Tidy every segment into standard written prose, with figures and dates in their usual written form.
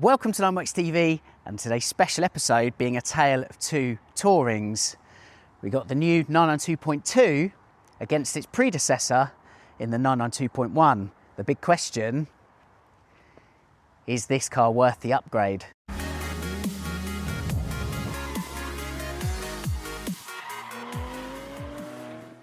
Welcome to WERKS TV, and today's special episode being a tale of two Tourings. We got the new 992.2 against its predecessor in the 992.1. The big question, is this car worth the upgrade?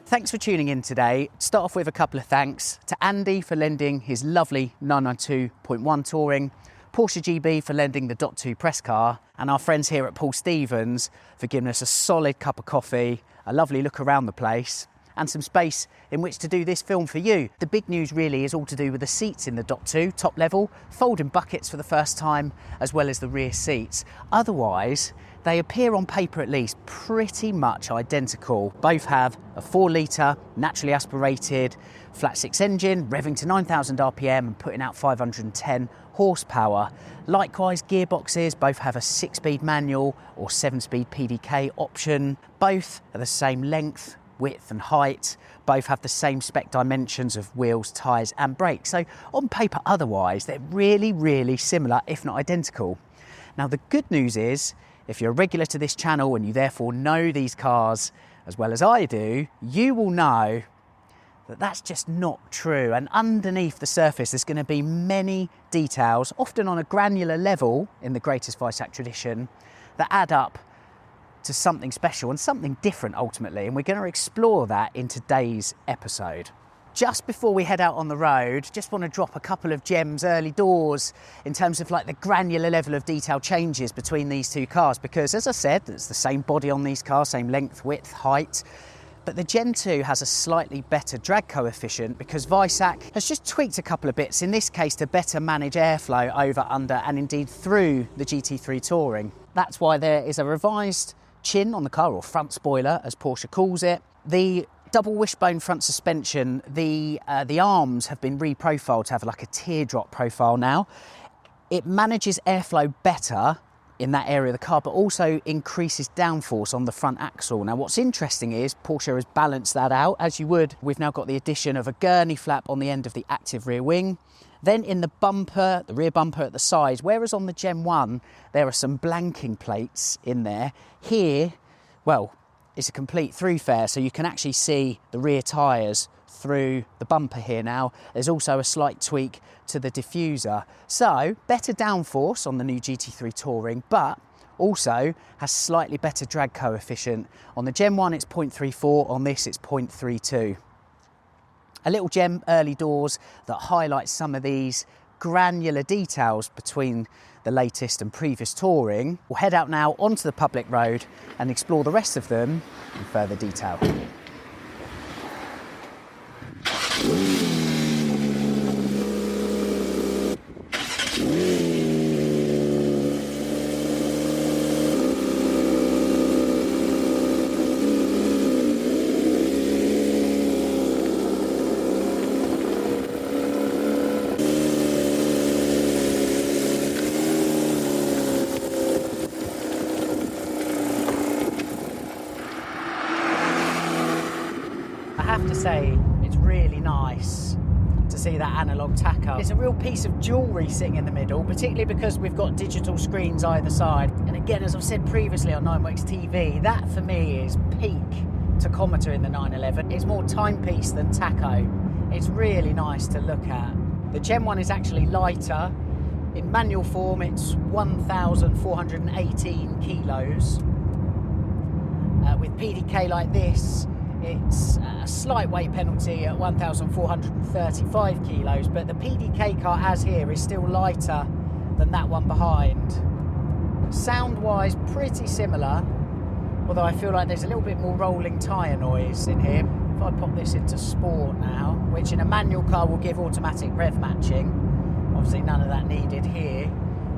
Thanks for tuning in today. Start off with a couple of thanks to Andy for lending his lovely 992.1 Touring, Porsche GB for lending the .2 press car, and our friends here at Paul Stevens for giving us a solid cup of coffee, a lovely look around the place, and some space in which to do this film for you. The big news really is all to do with the seats in the .2 top level, folding buckets for the first time, as well as the rear seats. Otherwise, they appear on paper at least pretty much identical. Both have a 4-litre, naturally aspirated, flat 6 engine, revving to 9,000 RPM and putting out 510 horsepower. Likewise, gearboxes both have a 6-speed manual or 7-speed PDK option. Both are the same length, width and height. Both have the same spec dimensions of wheels, tyres and brakes. So on paper otherwise, they're really similar, if not identical. Now the good news is, if you're a regular to this channel and you therefore know these cars as well as I do, you will know that that's just not true. And underneath the surface, there's going to be many details, often on a granular level in the greatest Weissach tradition, that add up to something special and something different ultimately. And we're going to explore that in today's episode. Just before we head out on the road, just want to drop a couple of gems early doors in terms of like the granular level of detail changes between these two cars, because as I said, it's the same body on these cars, same length, width, height, but the Gen 2 has a slightly better drag coefficient because Weissach has just tweaked a couple of bits, in this case to better manage airflow over, under and indeed through the GT3 Touring. That's why there is a revised chin on the car, or front spoiler as Porsche calls it. The double wishbone front suspension, the arms have been reprofiled to have like a teardrop profile now. It manages airflow better in that area of the car, but also increases downforce on the front axle. Now what's interesting is Porsche has balanced that out, as you would. We've now got the addition of a gurney flap on the end of the active rear wing. Then in the bumper, the rear bumper at the side, whereas on the Gen 1 there are some blanking plates in there, here, well, it's a complete through-fare, so you can actually see the rear tyres through the bumper here now. There's also a slight tweak to the diffuser. So, better downforce on the new GT3 Touring, but also has slightly better drag coefficient. On the Gen 1 it's 0.34, on this it's 0.32. A little gem early doors that highlights some of these granular details between the latest and previous Touring. We'll head out now onto the public road and explore the rest of them in further detail. I have to say, it's really nice to see that analog tacho. It's a real piece of jewellery sitting in the middle, particularly because we've got digital screens either side. And again, as I've said previously on WERKS TV, that for me is peak tachometer in the 911. It's more timepiece than tacho. It's really nice to look at. The Gen 1 is actually lighter. In manual form, it's 1,418 kilos. With PDK like this, it's a slight weight penalty at 1,435 kilos, but the PDK car as here is still lighter than that one behind. Sound-wise, pretty similar, although I feel like there's a little bit more rolling tyre noise in here. If I pop this into sport now, which in a manual car will give automatic rev matching, obviously none of that needed here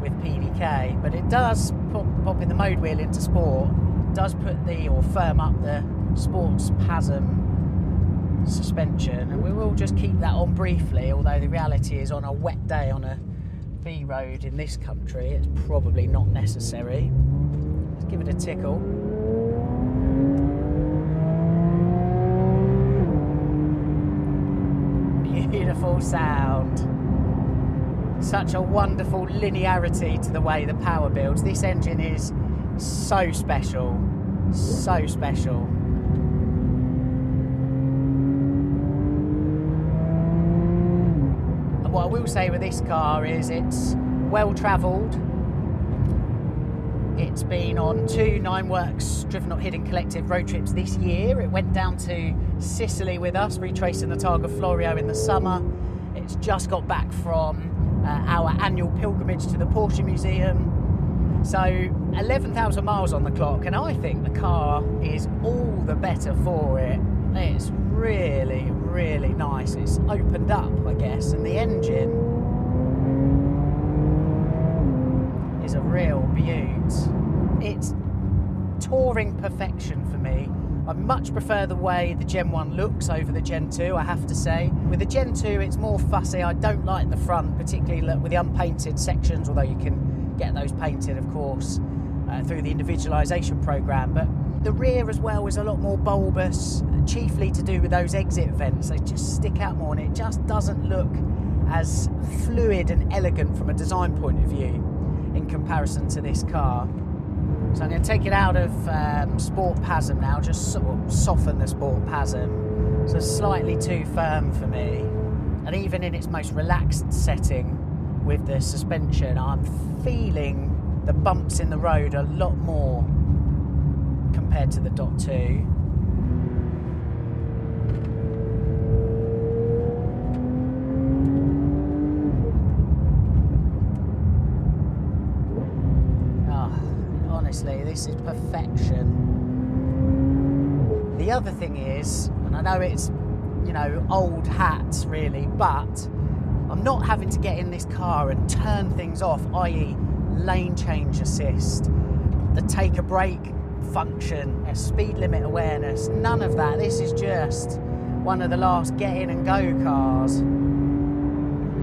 with PDK, but it does pop in the mode wheel into sport, does put the, or firm up the sports PASM suspension, and we will just keep that on briefly, although the reality is on a wet day on a B road in this country it's probably not necessary. Let's give it a tickle. Beautiful sound. Such a wonderful linearity to the way the power builds. This engine is so special, so special. And what I will say with this car is it's well travelled. It's been on 2 WERKS Driven Not Hidden Collective road trips this year. It went down to Sicily with us, retracing the Targa Florio in the summer. It's just got back from our annual pilgrimage to the Porsche Museum. So 11,000 miles on the clock, and I think the car is all the better for it. It's really, really nice. It's opened up, I guess, and the engine is a real beaut. It's touring perfection for me. I much prefer the way the Gen 1 looks over the Gen 2, I have to say. With the Gen 2, it's more fussy. I don't like the front, particularly with the unpainted sections, although you can get those painted, of course, through the individualisation programme. But the rear as well is a lot more bulbous, chiefly to do with those exit vents. They just stick out more, and it just doesn't look as fluid and elegant from a design point of view in comparison to this car. So I'm going to take it out of Sport PASM now, just sort of soften the Sport PASM. So slightly too firm for me. And even in its most relaxed setting with the suspension, I'm feeling the bumps in the road a lot more compared to the Dot 2. Honestly, this is perfection. The other thing is, and I know it's, you know, old hat really, but I'm not having to get in this car and turn things off, i.e. lane change assist, the take a brake function, a speed limit awareness, none of that. This is just one of the last get in and go cars.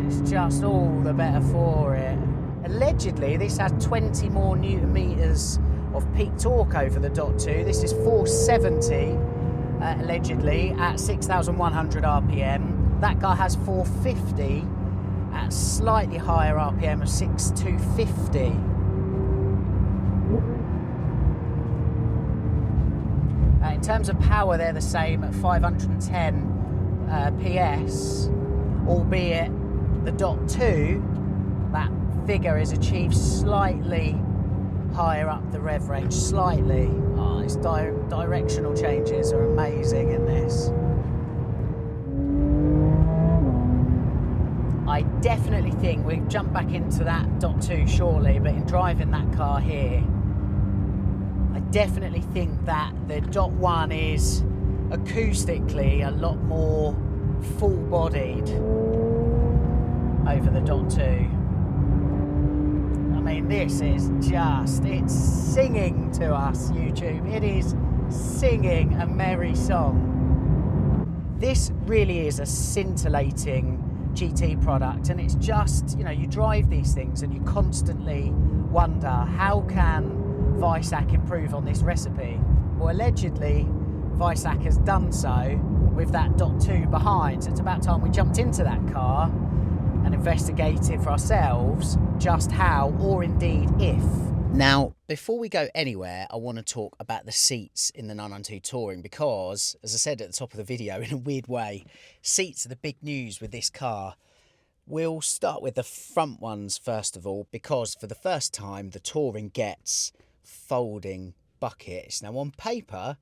It's just all the better for it. Allegedly, this has 20 more Newton meters of peak torque over the Dot 2. This is 470, allegedly, at 6,100 RPM. That car has 450 at slightly higher RPM of 6,250. In terms of power, they're the same at 510 PS, albeit the Dot 2, that figure is achieved slightly higher up the rev range, slightly. Oh, its directional changes are amazing in this. I definitely think, we'll jump back into that Dot 2 shortly, but in driving that car here, I definitely think that the Dot 1 is acoustically a lot more full-bodied over the Dot 2. I mean, this is just, it's singing to us, YouTube. It is singing a merry song. This really is a scintillating GT product, and it's just, you know, you drive these things and you constantly wonder, how can Weissach improve on this recipe? Well, allegedly, Weissach has done so with that Dot 2 behind. So it's about time we jumped into that car and investigated for ourselves just how, or indeed if. Now, before we go anywhere, I want to talk about the seats in the 992 Touring because, as I said at the top of the video, in a weird way, seats are the big news with this car. We'll start with the front ones first of all, because for the first time, the Touring gets folding buckets. Now, on paper,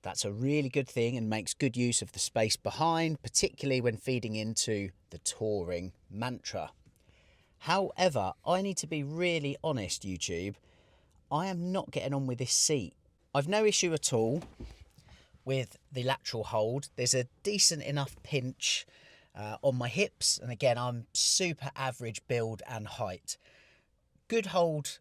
that's a really good thing and makes good use of the space behind, particularly when feeding into the Touring mantra. However, I need to be really honest, YouTube. I am not getting on with this seat. I've no issue at all with the lateral hold. There's a decent enough pinch on my hips. And again, I'm super average build and height. Good hold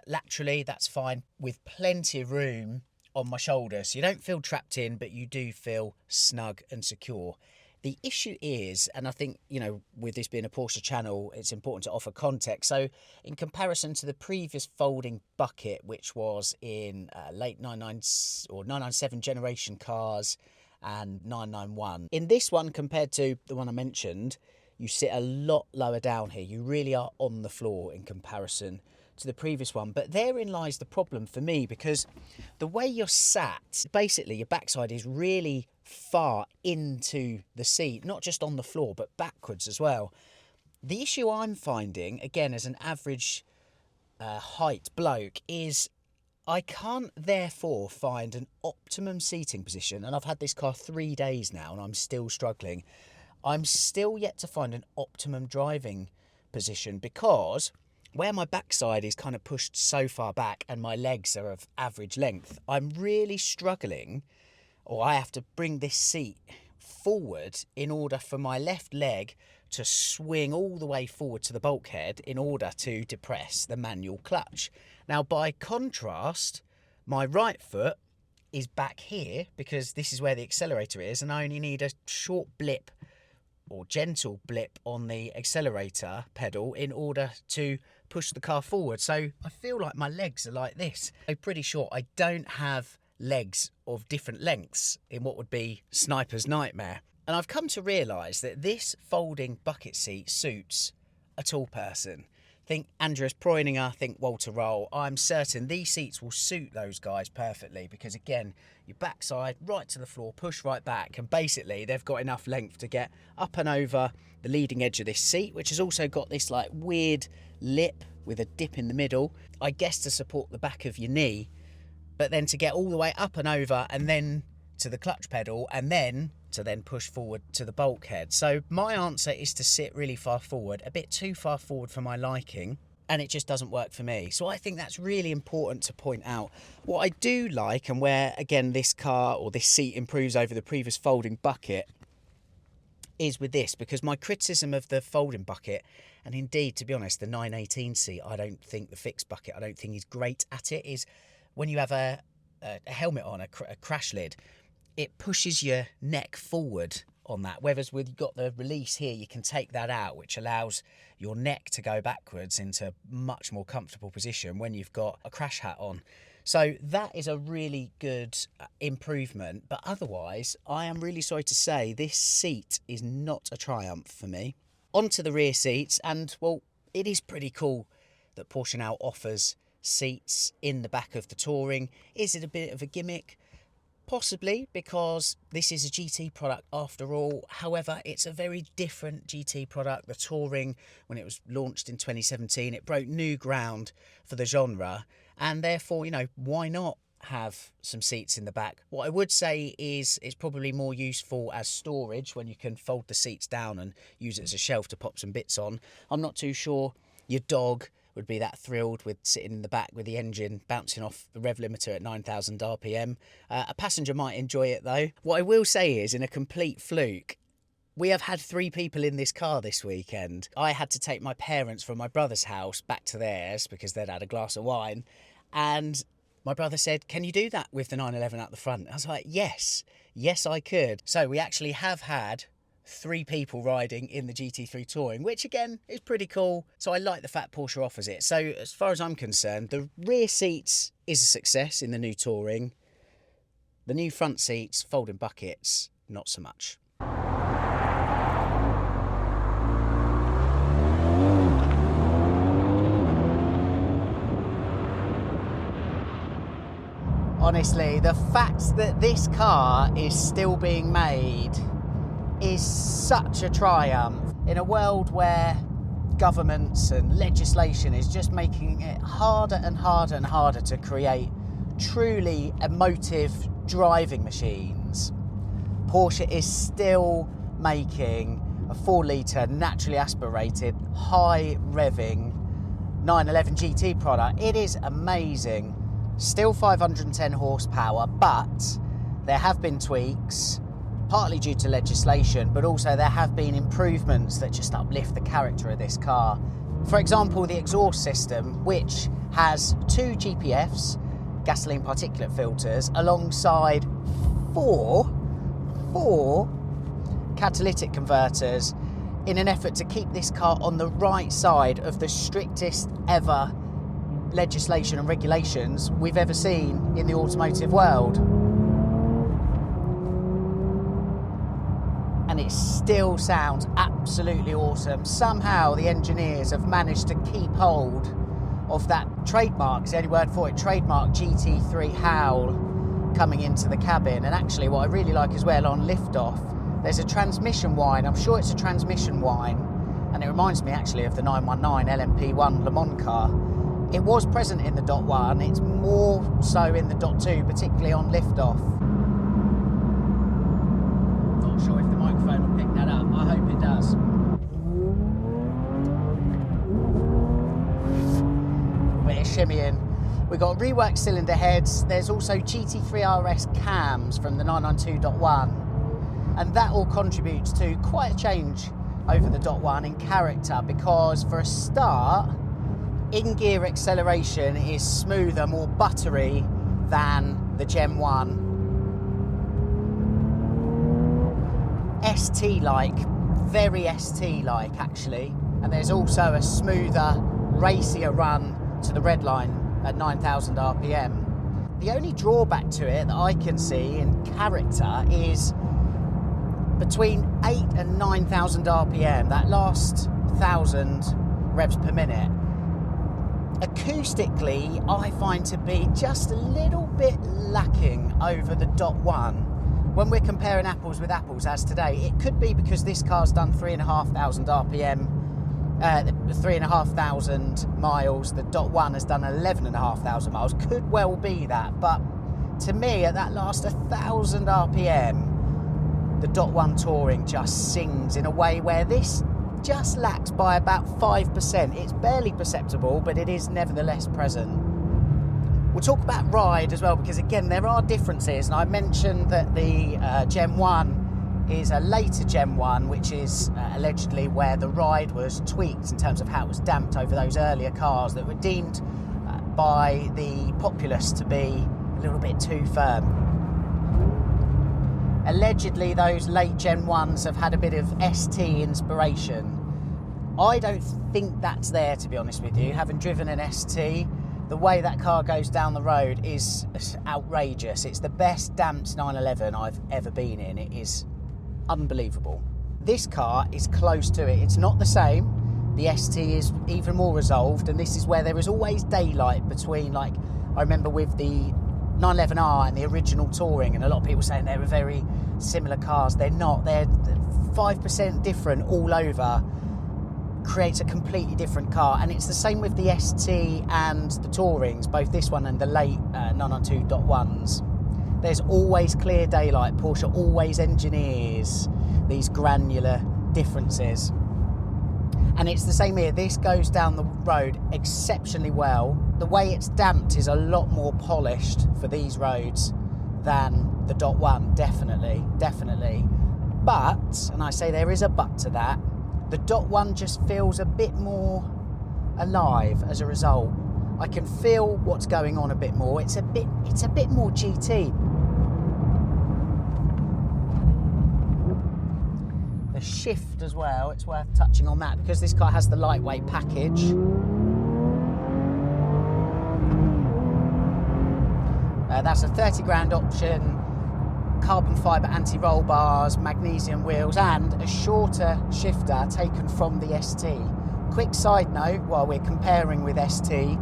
laterally, that's fine, with plenty of room on my shoulders. So you don't feel trapped in, but you do feel snug and secure. The issue is, and I think, you know, with this being a Porsche channel, it's important to offer context. So in comparison to the previous folding bucket, which was in late 997 generation cars and 991, in this one compared to the one I mentioned, you sit a lot lower down here. You really are on the floor in comparison to the previous one. But therein lies the problem for me, because the way you're sat, basically your backside is really far into the seat, not just on the floor, but backwards as well. The issue I'm finding, again, as an average height bloke, is I can't therefore find an optimum seating position. And I've had this car 3 days now and I'm still struggling. I'm still yet to find an optimum driving position, because where my backside is kind of pushed so far back and my legs are of average length, I'm really struggling, or I have to bring this seat forward in order for my left leg to swing all the way forward to the bulkhead in order to depress the manual clutch. Now, by contrast, my right foot is back here because this is where the accelerator is, and I only need a short blip or gentle blip on the accelerator pedal in order to push the car forward. So I feel like my legs are like this. I'm pretty sure I don't have legs of different lengths in what would be sniper's nightmare. And I've come to realise that this folding bucket seat suits a tall person. Think Andreas Preuninger, think Walter Roll. I'm certain these seats will suit those guys perfectly, because again, your backside right to the floor, push right back, and basically they've got enough length to get up and over the leading edge of this seat, which has also got this like weird lip with a dip in the middle, I guess to support the back of your knee, but then to get all the way up and over and then to the clutch pedal and then to push forward to the bulkhead. So my answer is to sit really far forward, a bit too far forward for my liking, and it just doesn't work for me. So I think that's really important to point out. What I do like, and where again this car or this seat improves over the previous folding bucket, is with this, because my criticism of the folding bucket, and indeed to be honest the 918 seat, I don't think the fixed bucket, I don't think is great at it, is when you have a helmet on, a crash lid, it pushes your neck forward on that. Whereas with you've got the release here, you can take that out, which allows your neck to go backwards into a much more comfortable position when you've got a crash hat on. So that is a really good improvement. But otherwise, I am really sorry to say this seat is not a triumph for me. Onto the rear seats, and well, it is pretty cool that Porsche now offers seats in the back of the Touring. Is it a bit of a gimmick? Possibly, because this is a GT product after all. However, it's a very different GT product. The Touring, when it was launched in 2017, it broke new ground for the genre, and therefore, you know, why not have some seats in the back? What I would say is it's probably more useful as storage when you can fold the seats down and use it as a shelf to pop some bits on. I'm not too sure your dog would be that thrilled with sitting in the back with the engine bouncing off the rev limiter at 9,000 RPM. A passenger might enjoy it though. What I will say is, in a complete fluke, we have had 3 people in this car this weekend. I had to take my parents from my brother's house back to theirs because they'd had a glass of wine, and my brother said, "Can you do that with the 911 at the front?" I was like, yes I could. So we actually have had 3 people riding in the GT3 Touring, which again is pretty cool. So I like the fact Porsche offers it. So as far as I'm concerned, the rear seats is a success in the new Touring. The new front seats, folding buckets, not so much. Honestly, the fact that this car is still being made is such a triumph in a world where governments and legislation is just making it harder and harder and harder to create truly emotive driving machines. Porsche is still making a 4-litre naturally aspirated high revving 911 GT product. It is amazing. Still 510 horsepower, but there have been tweaks, partly due to legislation, but also there have been improvements that just uplift the character of this car. For example, the exhaust system, which has 2 GPFs, gasoline particulate filters, alongside four catalytic converters, in an effort to keep this car on the right side of the strictest ever legislation and regulations we've ever seen in the automotive world. And and it still sounds absolutely awesome. Somehow the engineers have managed to keep hold of that trademark, it's the only word for it, trademark GT3 howl coming into the cabin. And actually what I really like as well, on liftoff, there's a transmission whine. I'm sure it's a transmission whine, and it reminds me actually of the 919 LMP1 Le Mans car. It was present in the .1, it's more so in the .2, particularly on liftoff. Not sure if the microphone will pick that up, I hope it does. Bit of shimmying. We've got reworked cylinder heads, there's also GT3 RS cams from the 992.1, and that all contributes to quite a change over the .1 in character, because for a start, in-gear acceleration is smoother, more buttery than the Gen 1. ST-like, very ST-like actually, and there's also a smoother, racier run to the red line at 9,000 RPM. The only drawback to it that I can see in character is between 8 and 9,000 RPM, that last 1,000 revs per minute, acoustically I find to be just a little bit lacking over the .1. When we're comparing apples with apples as today, it could be because this car's done 3,500 RPM, 3,500 miles, the .1 has done 11,500 miles, could well be that, but to me at that last 1,000 RPM, the .1 Touring just sings in a way where this just lacks by about 5%. It's barely perceptible, but it is nevertheless present. We'll talk about ride as well, because again, there are differences, and I mentioned that the Gen 1 is a later Gen 1, which is allegedly where the ride was tweaked in terms of how it was damped over those earlier cars that were deemed by the populace to be a little bit too firm. Allegedly, those late Gen 1s have had a bit of ST inspiration. I don't think that's there, to be honest with you. Having driven an ST, the way that car goes down the road is outrageous. It's the best damped 911 I've ever been in. It is unbelievable. This car is close to it. It's not the same. The ST is even more resolved, and this is where there is always daylight between, like, I remember with the 911R and the original Touring, and a lot of people saying they were very similar cars. They're not. They're 5% different all over. Creates a completely different car, and it's the same with the ST and the Tourings, both this one and the late 992.1s. There's always clear daylight. Porsche always engineers these granular differences, and it's the same here. This goes down the road exceptionally well. The way it's damped is a lot more polished for these roads than the .1, definitely. But, and I say there is a but to that, the .1 just feels a bit more alive as a result. I can feel what's going on a bit more. It's a bit more GT. The shift as well, it's worth touching on that, because this car has the lightweight package. That's a 30 grand option, carbon fibre anti-roll bars, magnesium wheels, and a shorter shifter taken from the ST. Quick side note, while we're comparing with ST,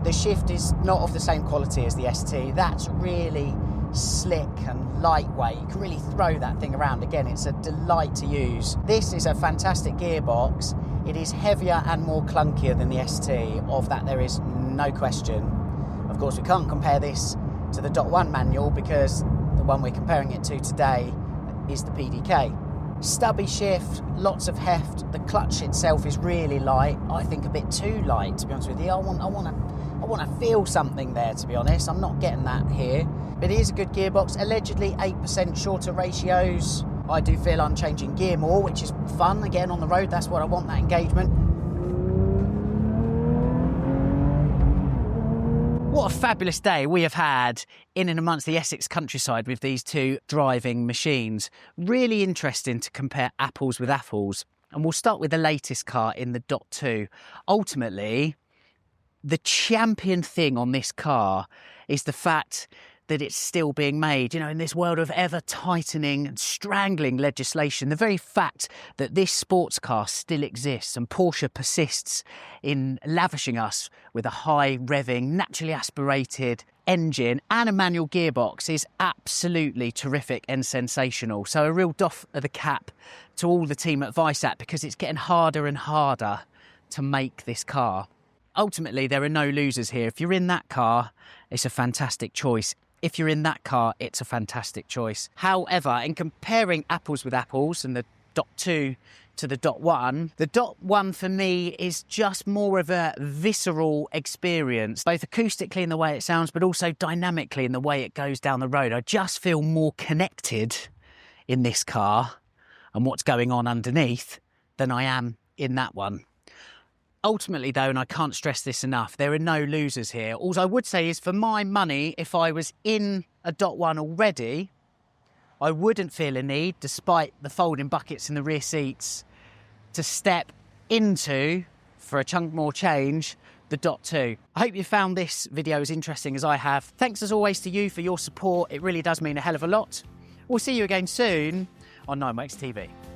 the shift is not of the same quality as the ST. That's really slick and lightweight. You can really throw that thing around. Again, it's a delight to use. This is a fantastic gearbox. It is heavier and more clunkier than the ST. Of that, there is no question. Of course, we can't compare this to the .1 manual, because the one we're comparing it to today is the PDK. Stubby shift, lots of heft. The clutch itself is really light. I think a bit too light, to be honest with you. I want to feel something there, to be honest. I'm not getting that here. But it is a good gearbox. Allegedly 8% shorter ratios. I do feel I'm changing gear more, which is fun. Again, on the road, that's what I want, that engagement. What a fabulous day we have had in and amongst the Essex countryside with these two driving machines. Really interesting to compare apples with apples. And we'll start with the latest car in the .2. Ultimately, the champion thing on this car is the fact that it's still being made. You know, in this world of ever tightening and strangling legislation, the very fact that this sports car still exists and Porsche persists in lavishing us with a high revving, naturally aspirated engine and a manual gearbox is absolutely terrific and sensational. So a real doff of the cap to all the team at Weissach, because it's getting harder and harder to make this car. Ultimately, there are no losers here. If you're in that car, it's a fantastic choice. If you're in that car, it's a fantastic choice. However, in comparing apples with apples and the Dot 2 to the Dot 1, the Dot 1 for me is just more of a visceral experience, both acoustically in the way it sounds, but also dynamically in the way it goes down the road. I just feel more connected in this car and what's going on underneath than I am in that one. Ultimately though, and I can't stress this enough, there are no losers here. All I would say is, for my money, if I was in a Dot 1 already, I wouldn't feel a need, despite the folding buckets in the rear seats, to step into, for a chunk more change, the Dot 2. I hope you found this video as interesting as I have. Thanks as always to you for your support. It really does mean a hell of a lot. We'll see you again soon on 9WERKS TV.